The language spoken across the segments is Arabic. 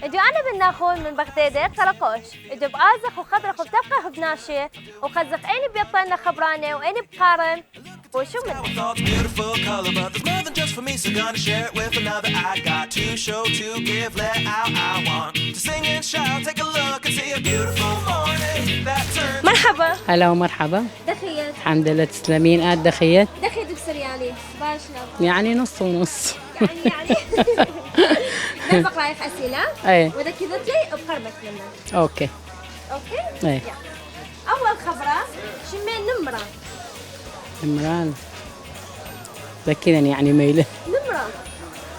اجو انا بالناخون من بغدادة خلقوش اجو بآزخ وخضرخ وبتبقى بناشية وخزق عيني بيطلنا خبرانة وعيني بقارن وشو منه مرحبا. هلا ومرحبا. دخيت. الحمد لله تسلمين. دخيت بسرياني باشنا يعني نص ونص. يعني نسبق رايح أسئلة ايه وإذا كذبت لي بقربك منه. اوكي أوكي؟ ايه. أول خبرة شمين نمرة. عمران ذكرني يعني ميله.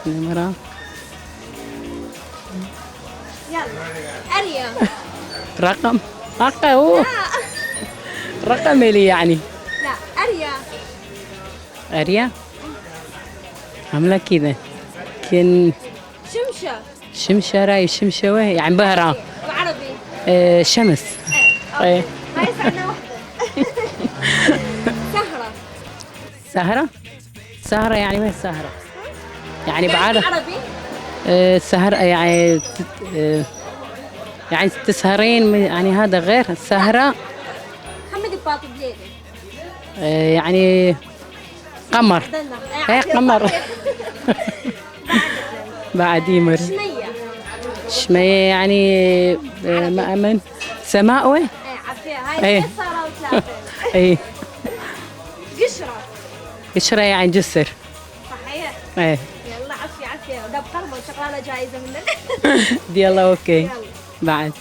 نمرة يلا أريا. رقم هو رقم لي يعني. لا أريا. أريا عاملة كذا كن شمشة راي شمشة يعني بهرة وعربي. شمس. ايه هاي سألنا واحدة. سهرة يعني ما سهرة يعني بعرف عربي. سهر يعني يعني تسهرين يعني هذا غير السهرة. محمد الباطي بليلي. يعني قمر. ايه قمر. بعد يمر. شمية يعني ما أمن سماء. ايه عارفيها هاي صاروا ثلاثة. ايه قشرة يعني جسر. صحيح. ايه يلا عافية ده بقربة وشغلانة جايزة منك. دي الله اوكي. يلا. بعد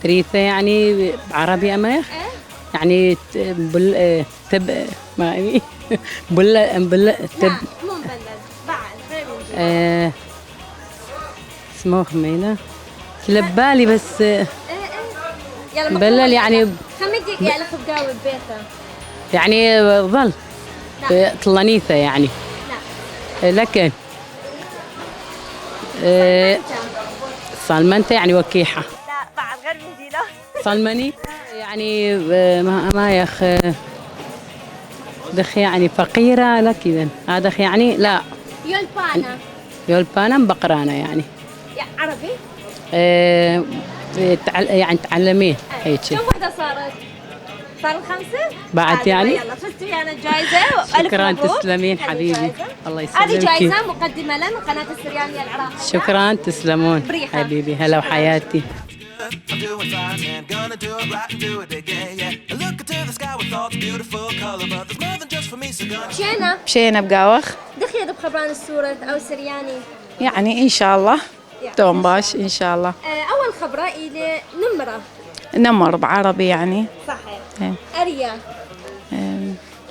تريثة يعني عربي أما ايه يعني تب ما يعني بل تب. لا مو مبلد بعد غير اسمه خمينة كلبالي بس يلا مبلل يعني خمدك يعني خبقاوي ببيته يعني ظل طلانيثة يعني. لا لكن صالمنتة يعني وكيحة. لا بعد غير من دي لا. صالمني يعني ما يخ دخ يعني فقيرة لا كذا هذا يعني لا يولبانا بقرانة يعني. عربي. يعني تعلميه هيك. كم وحدة صارت 5 بعد يعني. يلا فزتي انا الجائزة. شكرا تسلمين حبيبي الله يسلمك. هذه جائزة مقدمة لنا من قناة السريانية العراقية. شكرا تسلمون حبيبي هلا وحياتي. مشينا بقاوخ دخيت بخبران السورة أو السرياني يعني إن شاء الله توم باش إن شاء الله. أول خبرة إلى نمر بعربي يعني. صحيح. أريا.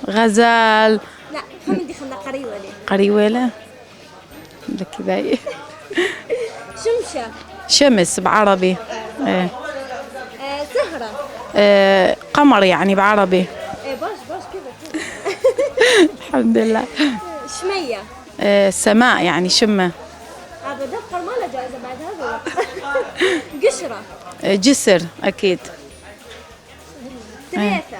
غزال. لا خمدي خلنا قريولة. قريولة كذا. شمس بعربي. سهرة. قمر يعني بعربي. باش كذا. الحمد لله. شمية. سماء يعني شمة. هذا دبقر ما له جائزة بعد هذا. قشرة. جسر أكيد. تريثة.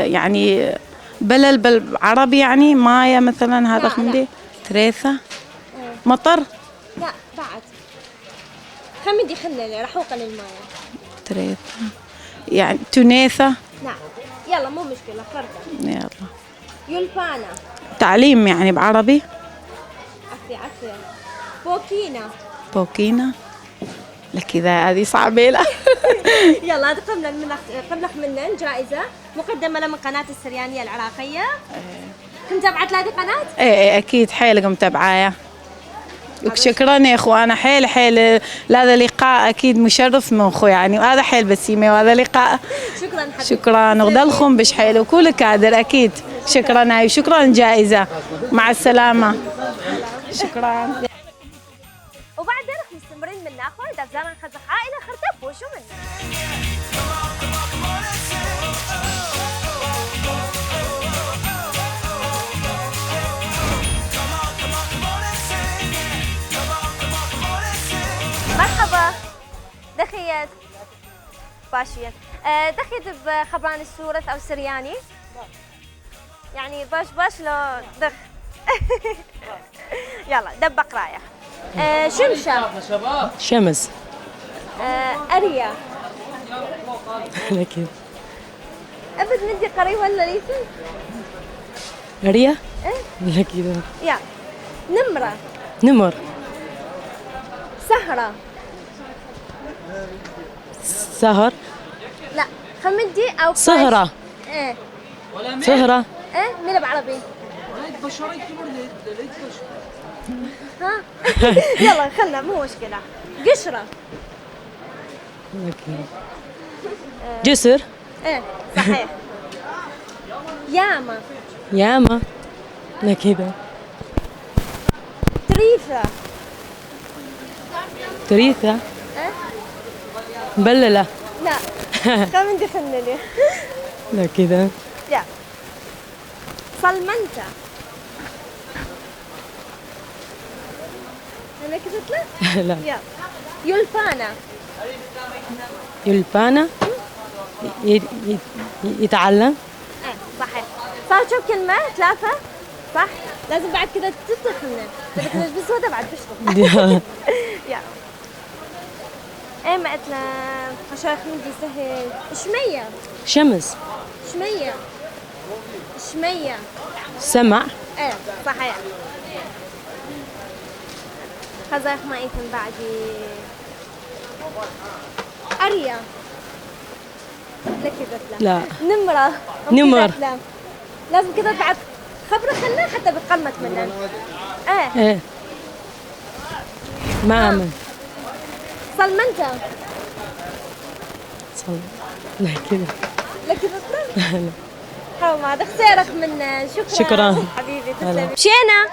يعني بلل بالعربي يعني مايا مثلا هذا خمدي. تريثة. مطر. لا بعد خمدي خلنا رحوقة للمايا. تريثة يعني تونيثة. نعم يلا مو مشكلة فرقة. يلا. يولبانا. تعليم يعني بعربي. عفية. بوكينا. لكذا هذه صعبة لا. يلا هذا قبلك منا جائزة مقدمة من قناة السريانية العراقية. كنت تابعت هذه قناة؟ ايه اكيد حيل متابعاها. وشكرا يا اخوانا حيل هذا لقاء اكيد مشرف من اخو يعني وهذا حيل بسيمه وهذا لقاء. شكرا حبيبي. شكرا نغدلكم بش حيل وكل كادر اكيد. شكرا هاي وشكرا جائزة مع السلامة. شكرا. وبعدين رح مستمرين من ناخذ دفزانا نخزق عائلة خرطب وشو منه. مرحبا دخيت باشية. دخيت بخبران السورة أو السرياني يعني باش لو دخ. يلا دبق رايح. شمشة. شمس. أريا. لكن أبد ندي قريب ولا ليث؟ ريا. إيه؟ لكن يا نمرة. نمر. سهرة. سهر. لا خمدي أو قاش. سهرة. إيه. سهرة. إيه مين بعربي؟ ها يلا خلنا مو مشكلة. قشرة. لكن جسر. إيه صحيح. ياما. ياما. لكن تريثة. تريثة. إيه؟ مبللة. لا خمدي خلني. لا كذا. يا صلمنتة. أنا كتبت له؟ لا. يا يلفانا. يلبانا. يتعلم. ايه صحيح. صار شو كلمة؟ 3 صح؟ لازم بعد كذا تدخلنا. بدك تلبس هذا بعد تشرب. يا ايه ما قلت لها عشان خمدي سهل. شمية. شمس. شمية. شمية. سمع. ايه صحيح. خزايخ ما ايتم بعدي. أريا. لك كذا لا. نمرة. نمر. لا. لازم كذا بعد خبرة خلنا حتى بتقمت مننا. ايه ايه ما امن. صلمنتة. صل. لا كذا. لك كذا حرام هذا اختيارك منا. شكراً. حبيبي تسلمي. مشينا.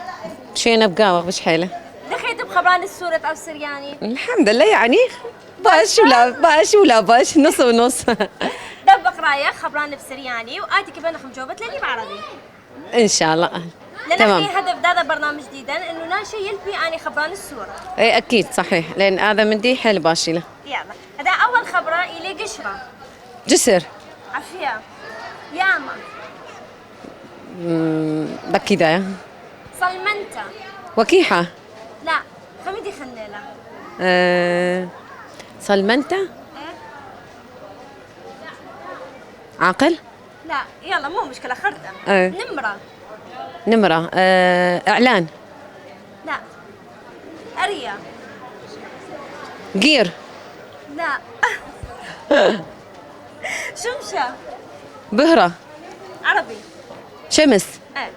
مشينا بقاوة وش حيله؟ دخلت بخبران السورة أو السرياني. الحمد لله يعني باش ولا باش نص ونص. دبق رايك خبران بسرياني وآتي كمان مجاوبة للي بعربي. ان شاء الله. لأن تمام. في هدف هذا برنامج جديدا إنه ناشي يلفي أني خبران السورة. اي اكيد صحيح لان هذا مندي حيل باشيله. يلا هذا أول خبرة إلي قشرة. جسر. عافية. ياما. بكذا. صلمنتة. وكيحة. لا خمدي خنيلة. صلمنتة. إيه؟ عاقل. لا يلا مو مشكلة خردة. إيه. نمرة. نمرة. اعلان. لا أريا. قير. لا شمشة. بهرة. عربي. شمس. ايه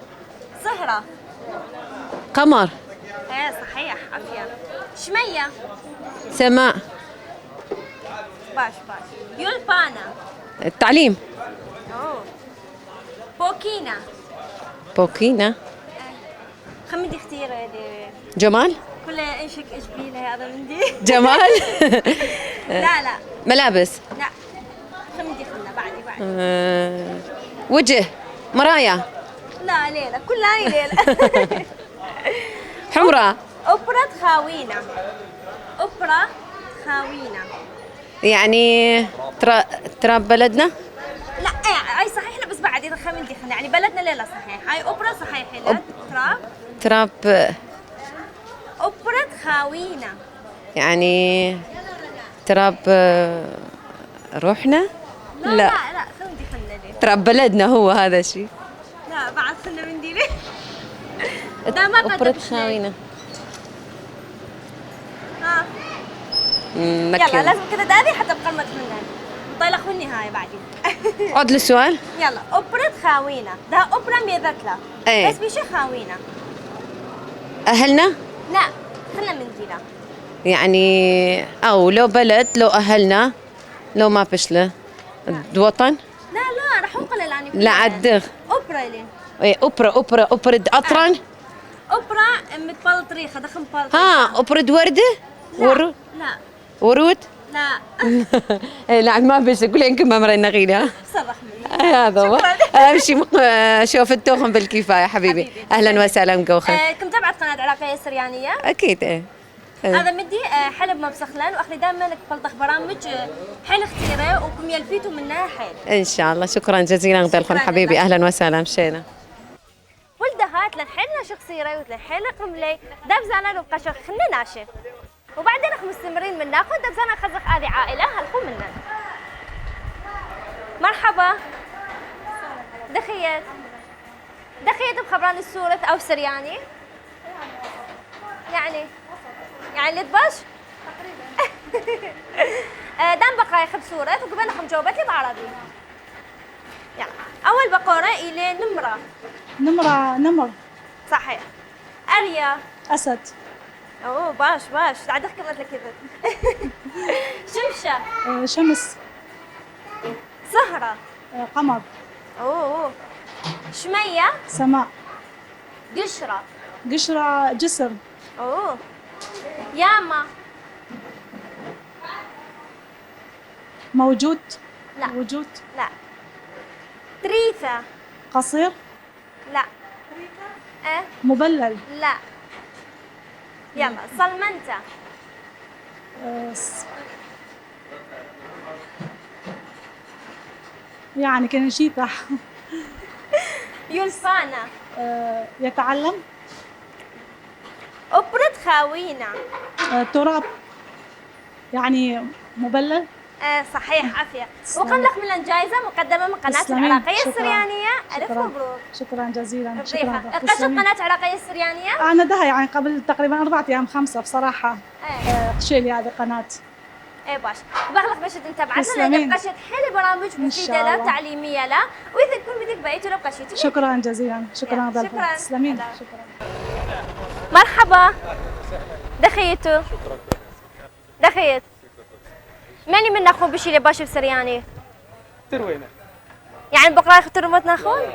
سهرة. قمر. ايه صحيح عافية. شمية. سماء. باش يلبانا. التعليم. اوه بوكينا. بوكينا. خمدي اختيار جمال. كلها انشك اجبيله هذا من دي. جمال. لا ملابس. لا خمدي خلنا بعد وجه. مرايا. لا ليلى كلها ليلى. حمراء. أوبرا خاوينا. أوبرا خاوينا. يعني ترى بلدنا. لا ايه اي صحيح لا بس بعد اذا خمدي خلنا يعني بلدنا ليلى صحيح. هاي أوبرا صحيح لا تراب. أوبرا خاوينا. يعني تراب روحنا. لا خمدي خلنا ليه. تراب بلدنا هو هذا الشيء. لا بعد خلنا من دي ليه. لا ما أوبرة قدر خاوينا. ها يلا لازم كذا دادي حتى بقمت مننا نطلق من النهاية بعدين. عد للسؤال. يلا أوبرا خاوينا ده أوبرا ميذكلا. ايه. بس بيشي خاوينا. أهلنا. لا خلنا من دي لا. يعني أو لو بلد لو أهلنا لو ما بشله وطن. لا رح أنقل الآن. لا عدغ. أوبرا لي. إيه أوبرا أطرن. أوبرا متبال طريقة دخل مبال. ها أوبرا وردة. ورود. لا ورود. لا إيه لا ما بس قول يمكن ما مرينا غيرها. صرح مني. هذا هو. امشي شوف التوخم بالكفايه حبيبي. اهلا وسهلا مقوخه. كنت تبعت قناه عراقيه سريانيه. اكيد ايه. هذا مدي حلب ما بسخلان واخلي دائما بلطخ برامج حيل اختيره وكم يلفيتوا منها حيل. ان شاء الله شكرا جزيلا غدالكم حبيبي. اهلا وسهلا مشينا. ولدهات مثلا حيلنا شخصيري وتلين حيل قملي دبزانا لو بقى خلنا ناشف وبعدين اخ مستمرين من ناخذ دبزانا خزق هذه عائله هلخو منا. مرحبا دخيت بخبران السورة او سرياني يعني اللي تباش دام بقى يخب سورة وقبل خم جاوبت لي بعربي. يعني اول بقرة الى نمر صحيح. اريا أسد اوه باش عاد احكي مثل كذا. شمشة شمس زهرة قمر اوه شمية سماء قشرة جسر اوه ياما موجود لا وجود لا تريثة قصير لا مبلل لا يلا صلمنتة يعني كان نشيطة يلفانا يتعلم أبرد خاوينا تراب يعني مبلل صحيح عافية. وكم لك من الجائزة مقدمة من قناة تسلمين. العراقية شكراً. السريانية. ألف مبروك. شكرا جزيلا. بريحة شكرا قشت قناة العراقية السريانية؟ أنا ده يعني قبل تقريبا 4 أيام 5 بصراحة قشيلي هذه قناة. ايه باش بغلق باش تتابعنا تسلمين. لأن بقشت حيل برامج مفيدة لا تعليمية لا وإذا تكون بدك بقيتوا لو بقشيتوا. شكرا جزيلا. شكرا شكراً. ضلفة. تسلمين. هلا. شكرا. مرحبا دخيتو دخيت ماني من اخو بشي اللي باش بسرياني تروينا يعني بقرا يختاروا متنا اخوي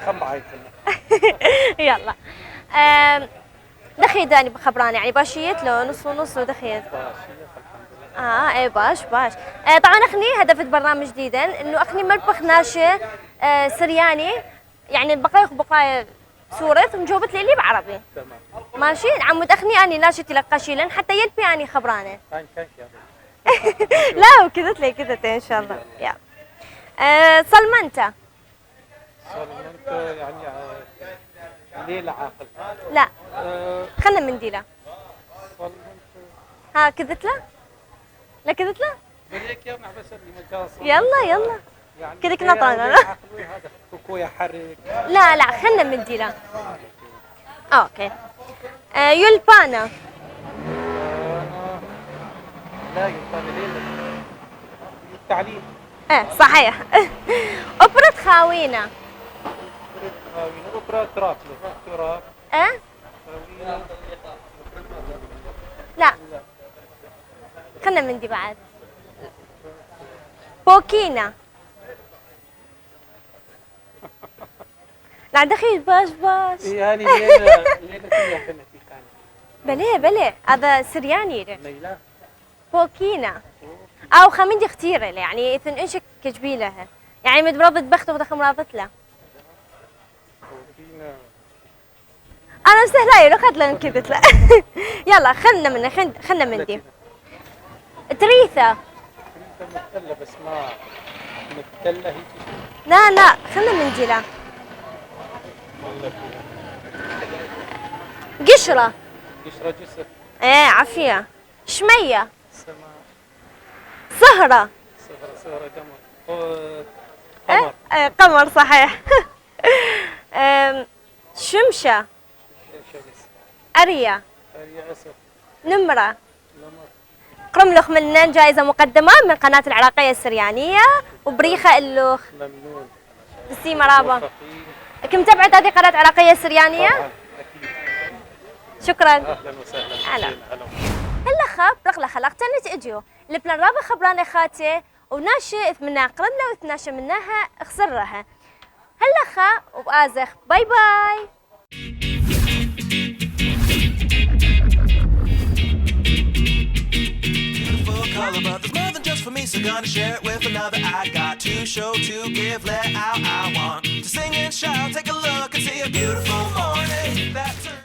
خمعي يلا دخيت داني بخبراني يعني باشيت له نص ونص ودخيت ايه باش طبعا اخني هدفت برنامج جديدا انه اخني ملبخ ناشئ سرياني يعني بقرا سورة مجاوبت لي بعربي ماشي عمود اخني اني ناشتي لك قشيلا حتى يلبي اني خبرانه لا وكذت لي كذت ان شاء الله يا صلمنتة يعني ليلة عاقل لا خلنا منديلة ها كذت له لا كذت له يلا يعني كذا كنا طالعين هذا كوكو يحرك لا خلنا منديلة اوكي يلبانا لا يلبانا ليلة التعليم صحيح أبرد خاوينا أوبرا تراب لا خلنا من دي بعد بوكينا لا دخيل باش يعني ليلة كلها كانت بلي هذا سرياني ليلى بوكينا او خميندي اختيره يعني اذن انشك كجبيلها يعني متبرضت بخت ودخل مرضت له انا مستهلاي لو اخذت له كذت لا يلا خلنا من دي تريثة متكلة بس ما متكلة هيك لا خلنا من دي لا قشرة جسر عافية شمية سماء سهرة قمر قمر صحيح شمشة أريا نمرة قرملخ منن جائزة مقدمة من قناة العراقية السريانية وبريخة اللوخ ممنون بسي مرابا كم تبعت هذه قناة العراقية السريانية؟ شكرا اهلا وسهلا هلا خاب رغلا خلق تنت اجيو البلان رابع خبرانة خاتي وناشئ منها قرملة وتناشى منها اخسرها هلا خا وبآزخ باي باي color, but there's more than just for me, so gonna share it with another. I got to show, to give, let out. I want to sing and shout, take a look and see a beautiful morning. That's